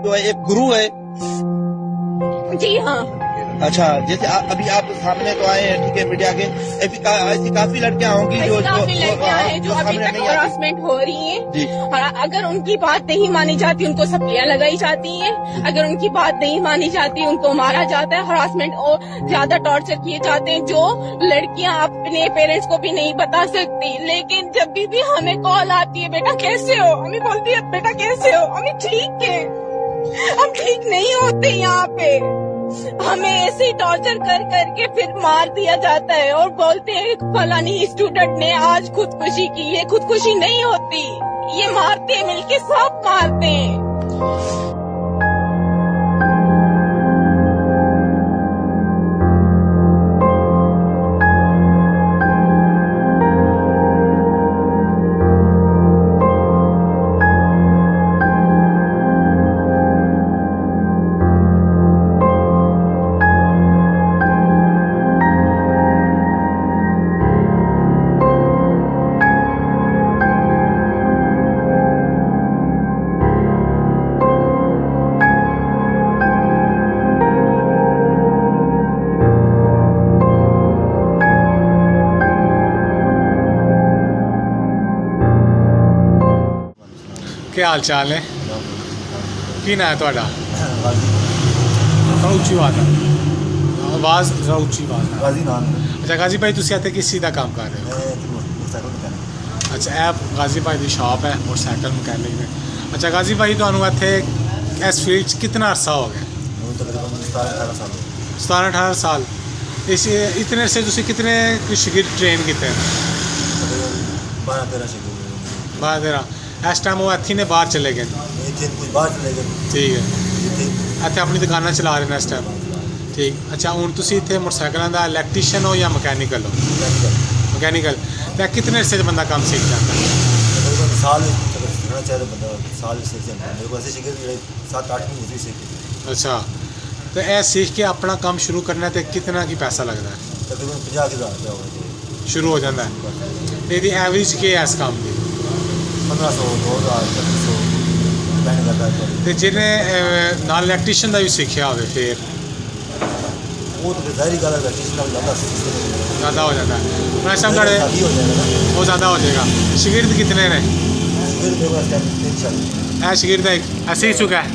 जो है एक गुरु है। जी हाँ। अच्छा, जैसे अभी आप सामने तो आए हैं, ठीक है, मीडिया के, ऐसी काफी लड़कियां होंगी जो काफी लड़कियां हैं जो अभी सामने तक नहीं आती। हरासमेंट हो रही हैं। जी। और अगर उनकी बात नहीं मानी जाती उनको सप्लियां लगाई जाती हैं। अगर उनकी बात नहीं मानी जाती उनको मारा जाता है। हरासमेंट और ज्यादा टॉर्चर किए जाते हैं जो लड़कियां अपने पेरेंट्स को भी नहीं बता सकती। लेकिन जब भी हमें कॉल आती है, बेटा कैसे हो, हमें बोलती है बेटा कैसे हो, हमें ठीक है, हम ठीक नहीं होते यहाँ पे। हमें ऐसे ही टॉर्चर कर करके फिर मार दिया जाता है और बोलते हैं फलानी स्टूडेंट ने आज खुदकुशी की। ये खुदकुशी नहीं होती, ये मारते हैं, मिलके सब मारते हैं। क्या हाल चाल है? की ना है ਤੁਹਾਡਾ? थोड़ा ਉੱਚੀ बात है, आवाज़ ज़रा ऊँची बात है। गाजी नाम है। अच्छा गाजी भाई तुम इतने किस चीज़ का काम कर रहे हो? Motorcycle mechanic. अच्छा ਇਹ गाजी भाई की शॉप है मोटरसाइकिल मकैनिक में। अच्छा गाजी भाई ਤੁਹਾਨੂੰ ਇੱਥੇ इस फील्ड च कितना अरसा हो गया? ਮੈਨੂੰ तकरीबन 17-18 साल हो गए। 17-18 साल। इस इतने से तुम कितने शिगिर ट्रेन किए? तकरीबन 12-13 शिगिर। 12-13। इस टाइम वो ਇੱਥੇ ने बाहर चले गए? ਇੱਥੇ ਕੁਝ ਬਾਹਰ ਚਲੇ ਗਏ। ठीक है, ਇੱਥੇ ਇੱਥੇ ਆਪਣੀ ਦੁਕਾਨਾਂ ਚਲਾ ਰਹੇ ਨੇ ਇਸ ਟਾਈਮ। ਠੀਕ। ਅੱਛਾ ਹੁਣ ਤੁਸੀਂ ਇੱਥੇ ਮੋਟਰਸਾਈਕਲਾਂ ਦਾ ਇਲੈਕਟ੍ਰੀਸ਼ੀਅਨ ਹੋ ਜਾਂ ਮਕੈਨੀਕਲ ਹੋ? ਮਕੈਨੀਕਲ। ਤਾਂ ਕਿਤਨੇ ਅਰਸੇ 'ਚ ਬੰਦਾ ਕੰਮ ਸਿੱਖ ਜਾਂਦਾ? तकरीबन साल सीखना चाहिए बंदा, साल सीख जाता है। मेरे को ऐसे शिगिर 7-8 महीने से सीखे। अच्छा, तो ਇਹ सीख के अपना काम शुरू करना ਤੇ कितना की पैसा लगता है? तकरीबन 50,000 रुपया होगा। शुरू हो जाता है। ਤੇ ਇਹਦੀ ਐਵਰੇਜ ਕੀ ਹੈ ਇਸ ਕੰਮ ਦੀ? 1500, 2000, 2500 डिपेंड करता है। ਤੇ ਜਿਹਨੇ ਨਾਲ ਇਲੈਕਟ੍ਰੀਸ਼ੀਅਨ ਦਾ ਵੀ ਸਿੱਖਿਆ ਹੋਵੇ ਫਿਰ वो तो फिर ज़ाहिर गल है, टीचर का ज़्यादा ज़्यादा हो जाता है। ਹੁਣ ਇਸ टाइम ਤੁਹਾਡੇ हो जाएगा ना। ਉਹ ज़्यादा हो जाएगा। शिगिर्द कितने ने? शिगिर मेरे पास टाइम 3-4 ਇਹ शिगिर्द एक सीख चुका है?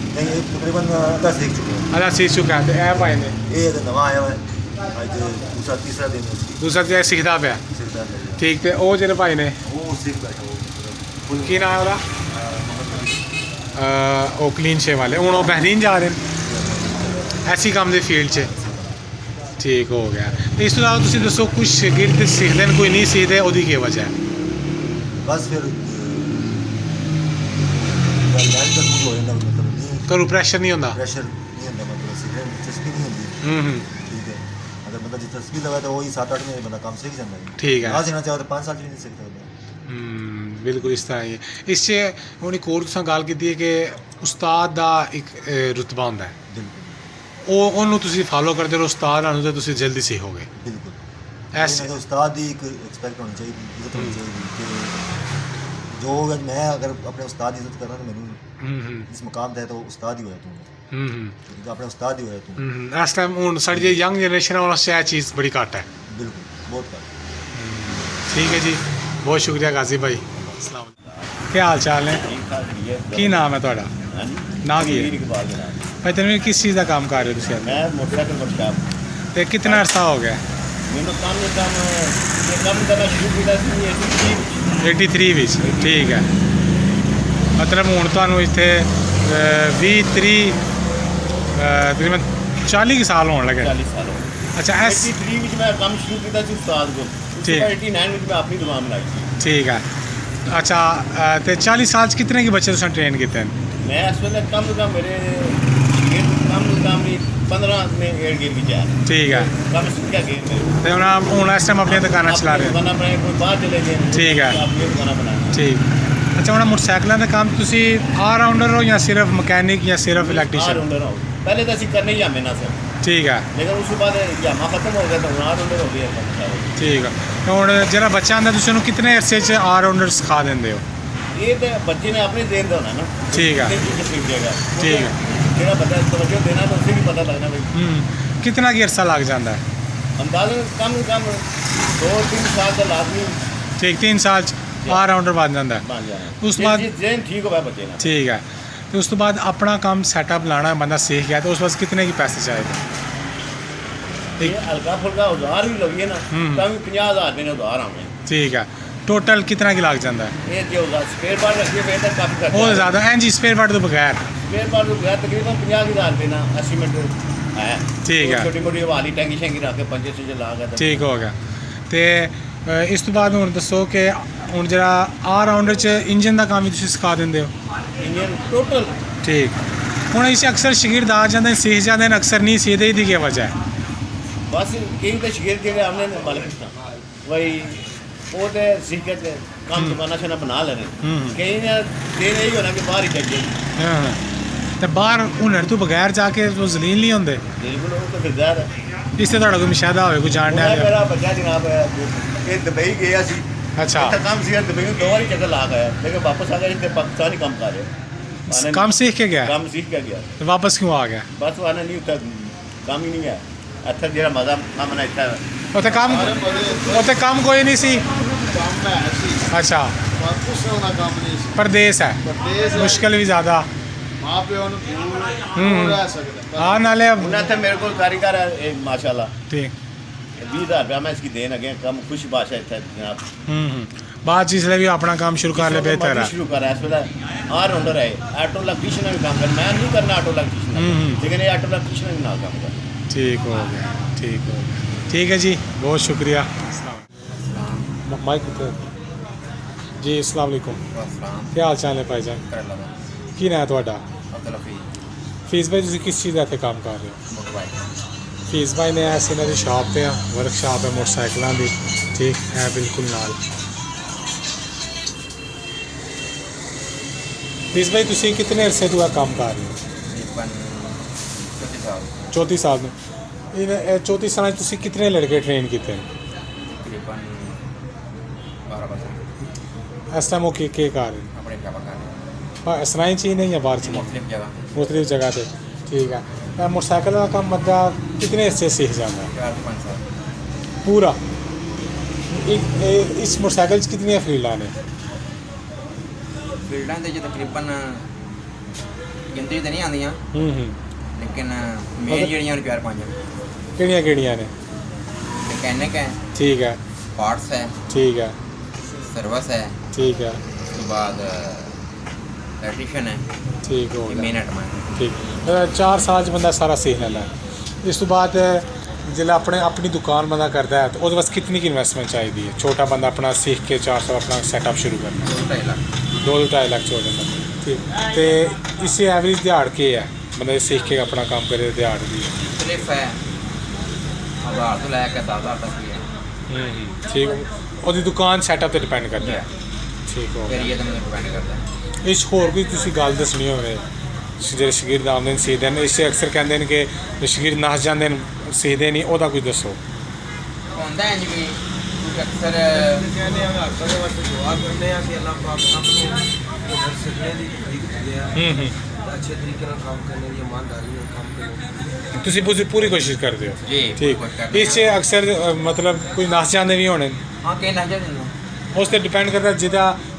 नहीं, ये तकरीबन 10 सीख चुके हैं। आधा सीख चुका है। तो ਇਹ ਭਾਈ ਨੇ ये तो नवा आया हुआ है, आज दूसरा तीसरा दिन है उसकी। ਦੂਸਰਾ ਜਿਹੜਾ ਸਿੱਖਦਾ ਪਿਆ। सीखता है ਠੀਕ। ਤੇ ਉਹ ਜਿਹੜੇ ਭਾਈ ਨੇ वो सीख बैठा वो ਕੀ ਨਾਮ ਹੈ ਉਹਦਾ? ਉਹ ਕਲੀਨ ਸ਼ੇ ਵਾਲੇ ਹੁਣ ਉਹ ਬਹਿਰੀਨ ਜਾ ਰਹੇ ਨੇ ਐਸੀ ਕੰਮ ਦੇ ਫੀਲਡ 'ਚ। ਠੀਕ ਹੋ ਗਿਆ। ਤੇ ਇਸ ਤੋਂ ਇਲਾਵਾ ਤੁਸੀਂ ਦੱਸੋ ਕੁਝ ਸ਼ਾਗਿਰਦ ਸਿੱਖਦੇ ਨੇ, ਕੋਈ ਨਹੀਂ ਸਿੱਖਦੇ, ਉਹਦੀ ਕੀ ਵਜ੍ਹਾ ਹੈ? बस फिर लैंड का कुछ हो जाता मतलब नहीं, ਘਰੋਂ ਪ੍ਰੈਸ਼ਰ ਨਹੀਂ ਹੁੰਦਾ? प्रेशर नहीं होता, मतलब सीखने में दिलचस्पी नहीं होती। ठीक है, अगर बंदा दिलचस्पी लगा तो वही 7-8 महीने बंदा काम सीख जाता है। ठीक है। ना सीखना चाहो तो 5 साल भी नहीं सीख सकता। ਬਿਲਕੁਲ ਇਸ ਤਰ੍ਹਾਂ ਹੀ ਹੈ। ਇਸ 'ਚ ਹੁਣ ਇੱਕ ਹੋਰ ਤੁਸੀਂ ਗੱਲ ਕੀਤੀ ਹੈ ਕਿ ਉਸਤਾਦ ਦਾ ਇੱਕ ਰੁਤਬਾ ਹੁੰਦਾ ਹੈ, बिल्कुल ਉਹਨੂੰ ਤੁਸੀਂ ਫਾਲੋ ਕਰਦੇ ਰਹੋ ਉਸਤਾਦ ਨਾਲ, ਤਾਂ ਤੁਸੀਂ ਜਲਦੀ ਸਿੱਖੋਗੇ। बिल्कुल। ऐसे तो उस्ताद ही एक एक्सपेक्ट होनी चाहिए, इज्जत होनी चाहिए कि जो मैं अगर अपने उस्ताद की इज्जत कर रहा हूँ तो मैंने इस मुकाम तक तो उस्ताद ही होया तू, अपने उस्ताद ही होया तू। ਇਸ ਟਾਈਮ ਹੁਣ ਸਾਡੀ ਜਿਹੜੀ ਯੰਗ ਜਨਰੇਸ਼ਨ ਹੈ ਉਹਨਾਂ ਵਾਸਤੇ ਇਹ ਚੀਜ਼ ਬੜੀ ਘੱਟ ਹੈ। बिल्कुल, बहुत कम। ठीक है जी, बहुत शुक्रिया गाजी भाई। अस्सलाम क्या हाल चाल है? की नाम है ਤੁਹਾਡਾ? ਨਾ ਕੀ ਹੈ ਭਾਈ? ਤੈਨੂੰ ਕਿਸ ਚੀਜ਼ ਦਾ ਕੰਮ ਕਰ ਰਹੇ ਹੋ ਤੁਸੀਂ? ਮੈਂ ਮੋਟਰਸਾਈਕਲ ਵਰਕਸ਼ਾਪ ਤੇ ਕਿੰਨਾ ਅਰਸਾ ਹੋ ਗਿਆ? ਮੈਨੂੰ ਕੰਮ ਕਰਨਾ ਸ਼ੁਰੂ ਕੀਤਾ ਸੀ 83 ਵਿੱਚ। ਠੀਕ ਹੈ, ਮਤਲਬ ਹੁਣ ਤੁਹਾਨੂੰ ਇੱਥੇ 20-30 ਤਕਰੀਬਨ 40 ਕੁ ਸਾਲ ਹੋਣ ਲੱਗੇ। 40 ਸਾਲ ਹੋ ਗਏ। ਅੱਛਾ। 83 ਵਿੱਚ ਮੈਂ ਕੰਮ ਸ਼ੁਰੂ ਕੀਤਾ ਸੀ ਉਸਤਾਦ ਕੋਲ। ਠੀਕ। 89 ਵਿੱਚ ਮੈਂ ਆਪਣੀ ਦੁਕਾਨ ਬਣਾਈ ਸੀ। ਠੀਕ ਹੈ। ਅੱਛਾ, ਤੇ 40 ਸਾਲ 'ਚ ਕਿਤਨੇ ਕੁ ਬੱਚੇ ਤੁਸੀਂ ਟ੍ਰੇਨ ਕੀਤੇ ਨੇ? ਮੈਂ ਇਸ ਵੇਲੇ ਕੰਮ ਤੋਂ ਕੰਮ ਮੇਰੇ ਕੰਮ ਵੀ 15 में 8 गेम भी जाए। ठीक है। ਕੰਮ ਸਿੱਖਿਆ ਗੇਮ ਮੇਰੇ ਤੇ ਹੁਣ ਇਸ ਟਾਈਮ ਆਪਣੀਆਂ ਦੁਕਾਨਾਂ ਚਲਾ ਰਹੇ ਹੋ? ਦੁਕਾਨਾਂ ਬਣਾਏ, ਕੋਈ ਬਾਹਰ ਚਲੇ ਗਏ। ਠੀਕ ਹੈ। ਆਪਣੀ ਦੁਕਾਨਾਂ ਬਣਾਉਣਾ। ਠੀਕ। ਅੱਛਾ, ਹੁਣ ਮੋਟਰਸਾਈਕਲਾਂ ਦਾ ਕੰਮ ਤੁਸੀਂ ਆਲ ਰਾਊਂਡਰ ਹੋ ਜਾਂ ਸਿਰਫ ਮਕੈਨਿਕ ਜਾਂ ਸਿਰਫ ਆਲ ਇਲੈਕਟ੍ਰੀਸ਼ੀਅਨ? ਰਾਊਂਡਰ ਹੋ। ਪਹਿਲੇ ਤਾਂ ਅਸੀਂ ਕਰਨੇ ਹੀ ਜਾਮੇ ਨਾ ਸਰ, ਠੀਕ ਹੈ। ਲੇਕਿਨ ਉਸ ਤੋਂ ਬਾਅਦ ਜਾਮਾ ਖਤਮ ਹੋ ਗਿਆ ਤਾਂ ਹੁਣ ਆਲ ਰਾਊਂਡਰ ਹੋ ਗਿਆ ਕੰਮ ਸਾਰਾ। ਠੀਕ ਹੈ। ਤੇ ਹੁਣ ਜਿਹੜਾ ਬੱਚਾ ਆਉਂਦਾ ਤੁਸੀਂ ਉਹਨੂੰ ਕਿਤਨੇ ਅਰਸੇ 'ਚ ਆਲ ਰਾਊਂਡਰ ਸਿਖਾ ਦਿੰਦੇ ਹੋ? ये तो बच्चे ने अपने देन का होना ना। ठीक है। कितनी चीज़ देगा। ठीक है। जेड़ा बच्चा तवज्जो देना तो उसे भी पता लगना भाई। कितना की अरसा लग जाता है? अंदाज़न कम से कम 2-3 साल का लाजमी ठीक, 3 साल ऑल राउंडर बन जाता है। बन जाना। उस बाद जेन ठीक होगा बच्चे ना। ठीक है। तो उस तो बाद अपना काम सेटअप लाना बंदा सीख गया तो उस वक्त कितने की पैसे चाहिए? ये हल्का फुल्का उधार भी लगिए ना तभी 50,000 रुपये ने उधार आने। ठीक है। टोटल कितना की लग जाता है? ये जो स्पेयर पार्ट रखिए फिर तक काफ़ी खर्चा बहुत ज़्यादा है जी, स्पेयर पार्ट तो बगैर। स्पेयर पार्ट तो गया तकरीबन 50,000 रुपये ना 80 मिनट है। ठीक है। छोटी मोटी वाली टैंकी शैंकी रख के पंजे चीज़ें ला के ठीक हो गया। तो इस तो बाद हुण दसो कि हुण जरा ऑल राउंडर च इंजन का काम भी तुसीं सिखा दिंदे हो? इंजन टोटल ठीक। हुण इस अक्सर शागिर्द आ जाते हैं सीख जाते हैं, अक्सर नहीं सीखते, इसकी क्या वजह है? बस कई तो शागिर्द जेह्ड़े हमने मतलब वही वो तो सीख के काम दुकाना शना बना लेने। कई ने देर यही होना कि बाहर ही चाहिए। हाँ। तो बाहर हुनर तो बगैर जाके वो जलील नहीं होंगे? बिल्कुल वो तो फिरदा है। इससे थोड़ा कोई मुशाहदा हो कोई जानने वाला? मेरा बच्चा जनाब ये दुबई गया सी। अच्छा। इतना काम सी दुबई में 2 बार चक्कर ला गया लेकिन वापस आ गया इतने पाकिस्तानी काम कर रहे। काम सीख के गया? काम सीख के गया। तो वापस क्यों आ गया? बस वाना नहीं उत्तर काम ही नहीं है। अच्छा जेड़ा मजा काम ना इतना उत्थे काम कोई नहीं सी? अच्छा। परदेस है, मुश्किल भी ज़्यादा। हाँ नाले अब उन्हें थे मेरे को कारीगर है माशाल्लाह। ठीक। 20,000 रुपया मैं इसकी देन अगे कम खुश बादशाह इतना जनाब। बाद जिसले भी अपना काम शुरू कर ले बेहतर है। शुरू करा इस वेला ऑल राउंडर है। ऑटो इलेक्ट्रीशियन भी काम कर मैं नहीं करना ऑटो इलेक्ट्रीशियन लेकिन ये ऑटो इलेक्ट्रीशियन भी ना काम कर। ठीक हो गया, ठीक हो गया। ठीक है जी, बहुत शुक्रिया। माइक जी, अस्सलाम वालेकुम। क्या हाल चाल है भाईजान? की नाम है ਤੁਹਾਡਾ? फीस भाई ਤੁਸੀਂ किस चीज़ का इत्थे काम कर रहे हो? फीस भाई ने ऐसे इन्हों की शॉप पे आ, वर्कशॉप है मोटरसाइकिलों की। ठीक है, बिल्कुल नाल। फीस भाई तुसी कितने अरसे तो काम कर रहे हो? 34 साल में। इन 34 साल तुसी कितने लड़के ट्रेन किए? इस टाइम वो के कर रहे हैं? इस तरह ही चीज़ नहीं है बाहर से मुख्तलिफ जगह पे। ठीक है। मोटरसाइकिल का काम मतलब कितने हिस्से सीख जाता है? 4-5 साल पूरा। इस मोटरसाइकिल कितनी फील्डां ने? फील्डां ते तकरीबन गिनती तो नहीं आंदियां लेकिन मेन जेहड़ियां 4-5 किहड़ियां किहड़ियां ने? मैकेनिक है। ठीक है। पार्ट्स है। ठीक है। सर्विस है। ठीक है। उसके बाद इलेक्ट्रीशियन है। ठीक हो ये गया। मेन आइटम है। ठीक। 4 साल च बंदा सारा सीख लैंदा है। इस तो बाद जिसलै अपनी दुकान बंदा करता है तो उस वास्ते कितनी की इन्वेस्टमेंट चाहिए है? छोटा बंदा अपना सीख के 4 साल अपना सेटअप शुरू करना 2-2.5 लाख 2-2.5 लाख हो जाता। ठीक। तो इससे एवरेज दिहाड़ के है मतलब सीख के अपना काम करे दिहाड़ भी? मुख्तलिफ है 1000 तो लैके 7,000 तक भी है। ठीक। ਉਹਦੀ ਦੁਕਾਨ ਸੈਟਅਪ ਤੇ ਡਿਪੈਂਡ ਕਰਦਾ ਹੈ। ਠੀਕ ਹੋ ਫਿਰ ਇਹ ਤਾਂ ਮੈਨੂੰ ਡਿਪੈਂਡ ਕਰਦਾ ਹੈ। ਇਸ ਹੋਰ ਕੋਈ ਤੁਸੀਂ ਗੱਲ ਦੱਸਣੀ ਹੋਵੇ ਜਿਹੜੇ ਸ਼ਾਗਿਰਦ ਆਉਂਦੇ ਨੇ ਸਿੱਖਦੇ ਨੇ ਇਸੇ ਅਕਸਰ ਕਹਿੰਦੇ ਨੇ ਕਿ ਸ਼ਾਗਿਰਦ ਨਸ ਜਾਂਦੇ ਨੇ ਸਿੱਖਦੇ ਨਹੀਂ, ਉਹਦਾ ਕੋਈ ਦੱਸੋ। ਹੁੰਦਾ ਹੈ ਜੀ ਵੀ ਅਕਸਰ कहने हमें आपका वास्ते दुआ करने हैं कि अल्लाह पाक हमको उधर सीखने की तौफीक दे, अच्छे तरीके से काम करने की ईमानदारी में काम करने। ਤੁਸੀਂ ਪੂਰੀ ਕੋਸ਼ਿਸ਼ ਕਰਦੇ ਹੋ? ਜੀ ਠੀਕ। ਇਸ 'ਚ ਅਕਸਰ ਮਤਲਬ ਕੋਈ ਨਸ ਜਾਂਦੇ ਵੀ ਹੋਣੇ? ਹਾਂ ਕਿ ਨਾ ਜਾਂਦੇ ਉਸ 'ਤੇ ਡਿਪੈਂਡ ਕਰਦਾ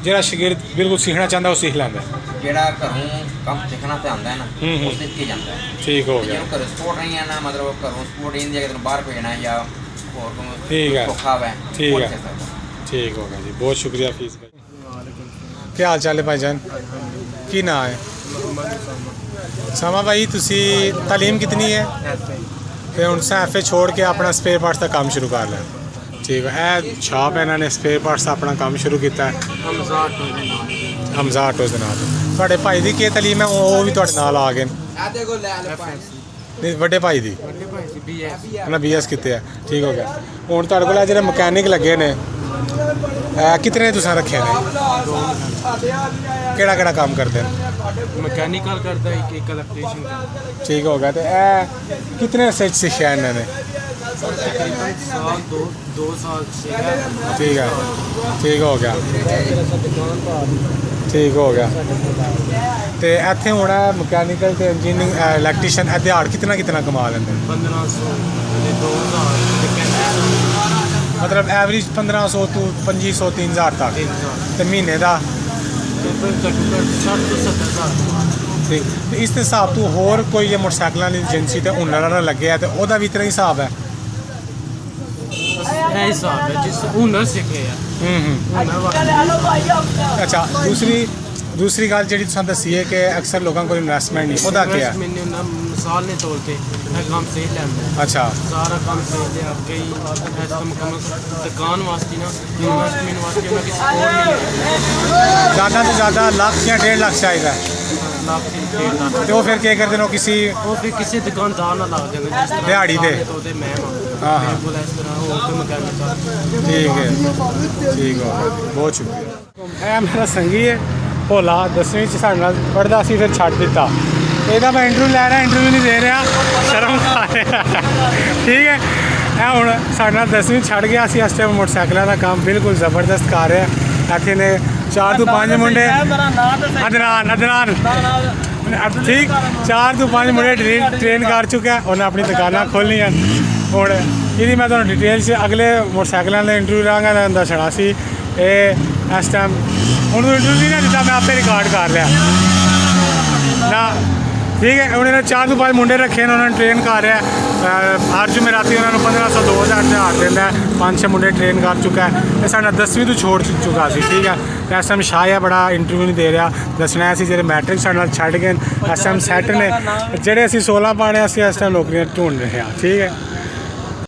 ਜਿਹੜਾ ਸ਼ਾਗਿਰਦ ਬਿਲਕੁਲ ਸਿੱਖਣਾ ਚਾਹੁੰਦਾ ਉਹ ਸਿੱਖ ਲੈਂਦਾ। ਜਿਹੜਾ ਘਰੋਂ ਕੰਮ ਸਿੱਖਣਾ ਤੇ ਆਉਂਦਾ ਹੈ ਨਾ ਉਹ ਸਿੱਖ ਕੇ ਜਾਂਦਾ ਹੈ। ਠੀਕ ਹੋ ਗਿਆ। ਜਿਹਨੂੰ ਘਰੋਂ ਸਪੋਰਟ ਨਹੀਂ ਹੈ ਨਾ ਮਤਲਬ ਘਰੋਂ ਸਪੋਰਟ ਨਹੀਂ ਹੈ ਕਿ ਤੈਨੂੰ ਬਾਹਰ ਭੇਜਣਾ ਜਾਂ ਹੋਰ ठीक है। ਕੋਈ ਔਖਾ ਹੈ ठीक ਉਹ है। ਸਿੱਖ ਸਕਦਾ। ठीक होगा जी, बहुत शुक्रिया फीस भाई। क्या हाल चाल है भाईजान? की ना है? सामा भाई तुसी तालीम कितनी है? ਤੇ ਹੁਣ ਐਫਏ ਛੋੜ ਕੇ ਆਪਣਾ ਸਪੇਅਰ ਪਾਰਟਸ ਦਾ ਕੰਮ ਸ਼ੁਰੂ ਕਰ ਲਿਆ। ਠੀਕ ਹੈ। ਇਹ ਸ਼ਾਪ ਇਹਨਾਂ ਨੇ ਸਪੇਅਰ ਪਾਰਟਸ ਦਾ ਆਪਣਾ ਕੰਮ ਸ਼ੁਰੂ ਕੀਤਾ ਹੈ ਹਮਜ਼ਾ ਆਟੋਜ਼ ਦੇ ਨਾਲ। ਤੁਹਾਡੇ ਭਾਈ ਦੀ ਕੀ ਤਾਲੀਮ ਹੈ? ਉਹ ਵੀ ਤੁਹਾਡੇ ਨਾਲ ਆ ਗਏ ਨਹੀਂ? ਵੱਡੇ ਭਾਈ ਦੀ ਉਹਨਾਂ BS ਕੀਤੇ ਆ। ਠੀਕ ਹੋ ਗਿਆ। ਹੁਣ ਤੁਹਾਡੇ ਕੋਲ ਜਿਹੜੇ ਮਕੈਨਿਕ ਲੱਗੇ ਨੇ कितने तुसां रखे ने? केड़ा काम करते हैं? मैकेनिकल करता है एक इलेक्ट्रीशियन का। ठीक हो गया। तो ए कितने से सीखा इन्होंने? तकरीबन साल 2 साल से। ठीक है। ठीक हो गया। ਠੀਕ ਹੋ ਗਿਆ। ਤੇ ਇੱਥੇ ਹੁਣ ਮਕੈਨੀਕਲ ਤੇ ਇੰਜੀਨੀਅਰਿੰਗ ਇਲੈਕਟ੍ਰੀਸ਼ੀਅਨ ਇਹ ਦਿਹਾੜ ਕਿਤਨਾ ਕਮਾ ਲੈਂਦੇ ਨੇ? 1500 ਤੇ 2000 ਡਿਪੈਂਡ ਮਤਲਬ ਐਵਰੇਜ 1500 ਤੋਂ 2500 3000 ਤੱਕ ਤੇ ਮਹੀਨੇ ਦਾ ਤੇ ਫਿਰ ਘੱਟੋ ਘੱਟ 60 ਤੋਂ 70000 ਠੀਕ। ਤੇ ਇਸ ਦੇ ਹਿਸਾਬ ਤੋਂ ਹੋਰ ਕੋਈ ਜੇ ਮੋਟਰਸਾਈਕਲਾਂ ਦੀ ਏਜੰਸੀ ਤੇ ਹੁਨਰ ਨਾਲ ਲੱਗਿਆ ਤੇ ਉਹਦਾ ਵੀ ਇਤਨਾ ਹੀ ਹਿਸਾਬ ਹੈ? ਇਹ ਹਿਸਾਬ ਹੈ ਜਿਸ ਹੁਨਰ ਸਿੱਖੇ ਆ ਹੁਨਰ ਵਾਲਾ। ਅੱਛਾ ਦੂਸਰੀ ਗੱਲ ਜਿਹੜੀ ਤੁਸੀਂ ਦੱਸੀ ਹੈ ਕਿ ਅਕਸਰ ਲੋਕਾਂ ਕੋਲ ਇਨਵੈਸਟਮੈਂਟ ਨਹੀਂ, ਉਹਦਾ ਕੀ ਹੈ? मैंने ना मिसाल ने तौर पे मैं काम सही लैंदा ਅੱਛਾ सारा काम सही लिया कई ऐसा मुकम्मल दुकान वास्ते ना इन्वेस्टमेंट वास्ते मैं किसी और नहीं लिया ਜ਼ਿਆਦਾ ਤੋਂ ਜ਼ਿਆਦਾ ਲੱਖ ਜਾਂ 1.5 ਲੱਖ ਚਾਹੀਦਾ लाख से 1.5 लाख ਤੇ ਉਹ ਫਿਰ ਕੀ ਕਰਦੇ ਨੇ ਉਹ ਕਿਸੇ वो फिर किसी दुकानदार ना लग जाते जिस तरह दिहाड़ी दे। तो मैं हाँ, हाँ। बिल्कुल इस तरह हो के मैकेनिक ਠੀਕ ਹੈ ਠੀਕ ਹੋ ਬਹੁਤ ਸ਼ੁਕਰੀਆ। ਇਹ ਮੇਰਾ ਸੰਗੀ ਹੈ ਭੋਲਾ, 10ਵੀਂ 'ਚ ਸਾਡੇ ਨਾਲ ਪੜ੍ਹਦਾ ਸੀ, ਫਿਰ ਛੱਡ ਦਿੱਤਾ। ਇਹਦਾ ਮੈਂ ਇੰਟਰਵਿਊ ਲੈ ਰਿਹਾ, ਇੰਟਰਵਿਊ ਨਹੀਂ ਦੇ ਰਿਹਾ, ਸ਼ਰਮ ਖਾ ਰਿਹਾ। ਠੀਕ ਹੈ, ਇਹ ਹੁਣ ਸਾਡੇ ਨਾਲ 10ਵੀਂ ਛੱਡ ਗਿਆ ਸੀ। ਇਸ ਟਾਈਮ ਮੋਟਰਸਾਈਕਲਾਂ ਦਾ ਕੰਮ ਬਿਲਕੁਲ ਜ਼ਬਰਦਸਤ ਕਰ ਰਿਹਾ। ਇੱਥੇ ਨੇ 4 ਤੋਂ 5 ਮੁੰਡੇ ਅਦਨਾਨ ਠੀਕ 4 ਤੋਂ 5 ਮੁੰਡੇ ਟ੍ਰੇਨ ਕਰ ਚੁੱਕਾ। ਉਹਨੇ ਆਪਣੀ ਦੁਕਾਨਾਂ ਖੋਲ੍ਹੀਆਂ। ਹੁਣ ਇਹਦੀ ਮੈਂ ਤੁਹਾਨੂੰ ਡਿਟੇਲ 'ਚ ਅਗਲੇ ਮੋਟਰਸਾਈਕਲਾਂ ਦਾ ਇੰਟਰਵਿਊ ਲਾਂਗਾ ਤਾਂ ਦੱਸਣਾ ਸੀ। ਇਹ ਇਸ ਟਾਈਮ ਹੁਣ ਇੰਟਰਵਿਊ ਨਹੀਂ ਨਾ ਦਿੱਤਾ, ਮੈਂ ਆਪੇ ਰਿਕਾਰਡ ਕਰ ਲਿਆ ਨਾ। ਠੀਕ ਹੈ, ਉਹਨਾਂ ਨੇ 4 ਤੋਂ 5 ਮੁੰਡੇ ਰੱਖੇ ਨੇ, ਉਹਨਾਂ ਨੂੰ ਟ੍ਰੇਨ ਕਰ ਰਿਹਾ। ਹਰ ਜੁਮੇਰਾਤੀ ਉਹਨਾਂ ਨੂੰ 1500 2000 ਦਿਹਾੜ ਦਿੰਦਾ। 5-6 ਮੁੰਡੇ ਟ੍ਰੇਨ ਕਰ ਚੁੱਕਾ ਹੈ। ਇਹ ਸਾਡਾ 10ਵੀਂ ਤੋਂ ਛੋੜ ਚੁੱਕਾ ਸੀ। ਠੀਕ ਹੈ, ਤੇ ਇਸ ਟਾਈਮ ਸ਼ਾਹ ਬੜਾ ਇੰਟਰਵਿਊ ਨਹੀਂ ਦੇ ਰਿਹਾ। ਦੱਸਣਾ ਸੀ ਜਿਹੜੇ ਮੈਟ੍ਰਿਕ ਸਾਡੇ ਨਾਲ ਛੱਡ ਗਏ ਇਸ ਟਾਈਮ ਸੈੱਟ ਨੇ, ਜਿਹੜੇ ਅਸੀਂ 16 ਪਾਣੇ ਅਸੀਂ ਇਸ ਟਾਈਮ ਨੌਕਰੀਆਂ ਢੂੰਡ ਰਹੇ ਹਾਂ। ਠੀਕ ਹੈ।